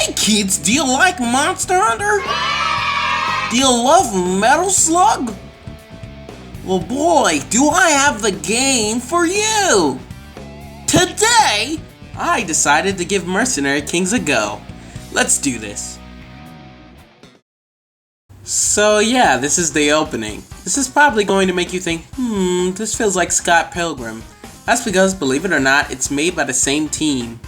Hey kids, do you like Monster Hunter? Do you love Metal Slug? Well boy, do I have the game for you! Today, I decided to give Mercenary Kings a go. Let's do this. So yeah, this is the opening. This is probably going to make you think, this feels like Scott Pilgrim. That's because, believe it or not, it's made by the same team.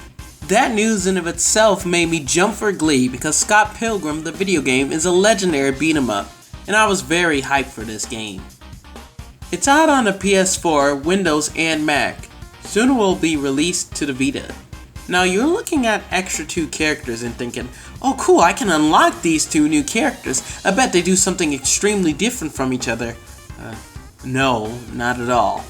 That news in of itself made me jump for glee because Scott Pilgrim, the video game, is a legendary beat 'em up, and I was very hyped for this game. It's out on the PS4, Windows, and Mac. Soon it will be released to the Vita. Now you're looking at extra 2 characters and thinking, oh cool, I can unlock these 2 new characters. I bet they do something extremely different from each other. No, not at all.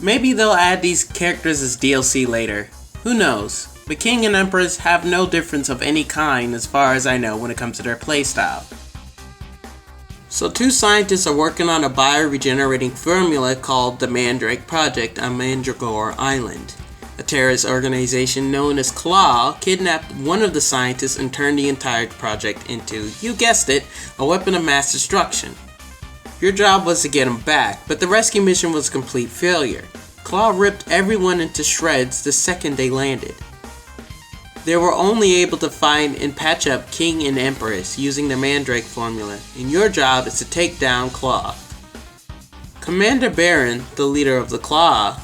Maybe they'll add these characters as DLC later. Who knows? But King and Empress have no difference of any kind as far as I know when it comes to their playstyle. So 2 scientists are working on a bioregenerating formula called the Mandrake Project on Mandragore Island. A terrorist organization known as Claw kidnapped one of the scientists and turned the entire project into, you guessed it, a weapon of mass destruction. Your job was to get him back, but the rescue mission was a complete failure. Claw ripped everyone into shreds the second they landed. They were only able to find and patch up King and Empress using the Mandrake formula, and your job is to take down Claw. Commander Baron, the leader of the Claw,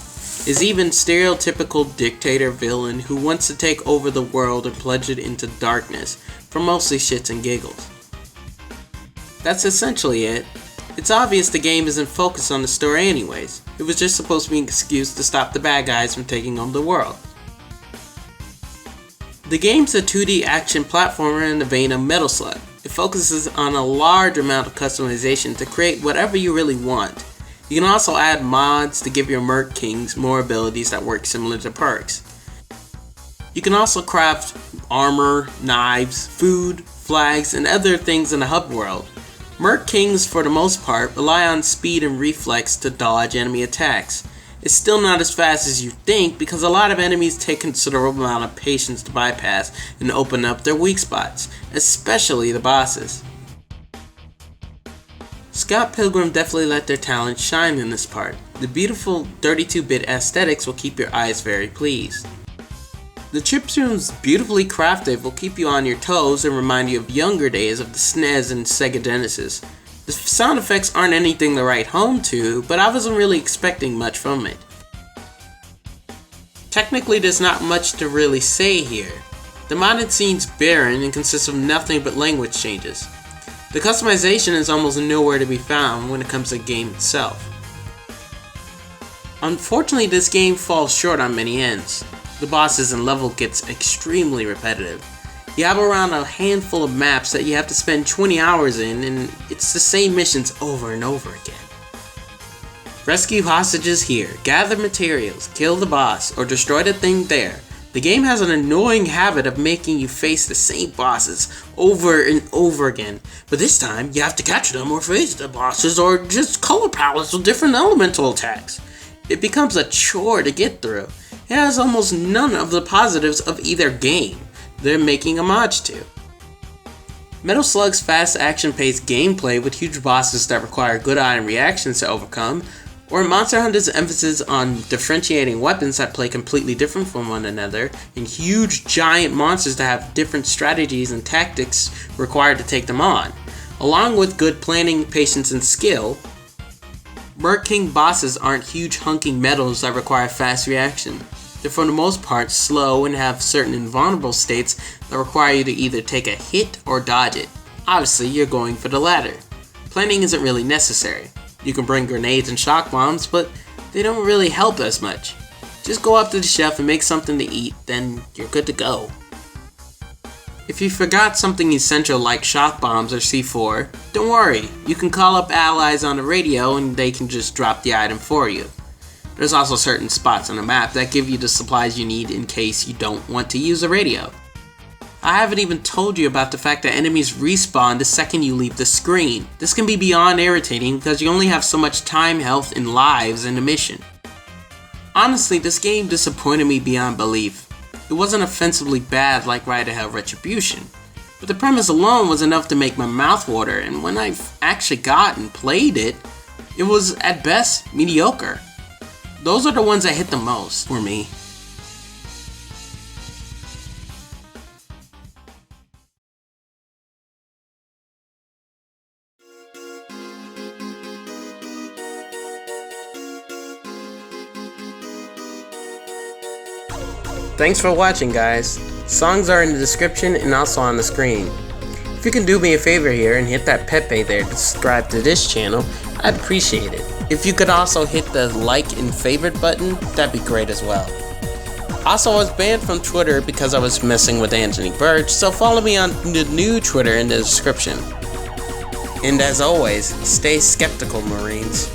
is even stereotypical dictator villain who wants to take over the world and plunge it into darkness for mostly shits and giggles. That's essentially it. It's obvious the game isn't focused on the story anyways. It was just supposed to be an excuse to stop the bad guys from taking over the world. The game's a 2D action platformer in the vein of Metal Slug. It focuses on a large amount of customization to create whatever you really want. You can also add mods to give your Merc Kings more abilities that work similar to perks. You can also craft armor, knives, food, flags, and other things in the hub world. Merc Kings, for the most part, rely on speed and reflex to dodge enemy attacks. It's still not as fast as you think because a lot of enemies take considerable amount of patience to bypass and open up their weak spots, especially the bosses. Scott Pilgrim definitely let their talent shine in this part. The beautiful 32-bit aesthetics will keep your eyes very pleased. The chiptunes, beautifully crafted, will keep you on your toes and remind you of younger days of the SNES and Sega Genesis. The sound effects aren't anything to write home to, but I wasn't really expecting much from it. Technically, there's not much to really say here. The modded scene's barren and consists of nothing but language changes. The customization is almost nowhere to be found when it comes to the game itself. Unfortunately, this game falls short on many ends. The bosses and level gets extremely repetitive. You have around a handful of maps that you have to spend 20 hours in, and it's the same missions over and over again. Rescue hostages here, gather materials, kill the boss, or destroy the thing there. The game has an annoying habit of making you face the same bosses over and over again, but this time you have to catch them or face the bosses or just color palettes with different elemental attacks. It becomes a chore to get through. It has almost none of the positives of either game they're making homage to. Metal Slug's fast action-paced gameplay with huge bosses that require good eye and reactions to overcome, or Monster Hunter's emphasis on differentiating weapons that play completely different from one another, and huge giant monsters that have different strategies and tactics required to take them on, along with good planning, patience, and skill. Merc King bosses aren't huge hunking metals that require fast reaction. They're for the most part slow and have certain invulnerable states that require you to either take a hit or dodge it. Obviously, you're going for the latter. Planning isn't really necessary. You can bring grenades and shock bombs, but they don't really help as much. Just go up to the chef and make something to eat, then you're good to go. If you forgot something essential like shock bombs or C4, don't worry, you can call up allies on the radio and they can just drop the item for you. There's also certain spots on the map that give you the supplies you need in case you don't want to use a radio. I haven't even told you about the fact that enemies respawn the second you leave the screen. This can be beyond irritating because you only have so much time, health, and lives in the mission. Honestly, this game disappointed me beyond belief. It wasn't offensively bad like Ride to Hell Retribution, but the premise alone was enough to make my mouth water, and when I actually got and played it, it was at best mediocre. Those are the ones that hit the most for me. Thanks for watching, guys. Songs are in the description and also on the screen. If you can do me a favor here and hit that Pepe there to subscribe to this channel, I'd appreciate it. If you could also hit the like and favorite button, that'd be great as well. Also, I was banned from Twitter because I was messing with Anthony Birch, so follow me on the new Twitter in the description. And as always, stay skeptical, Marines.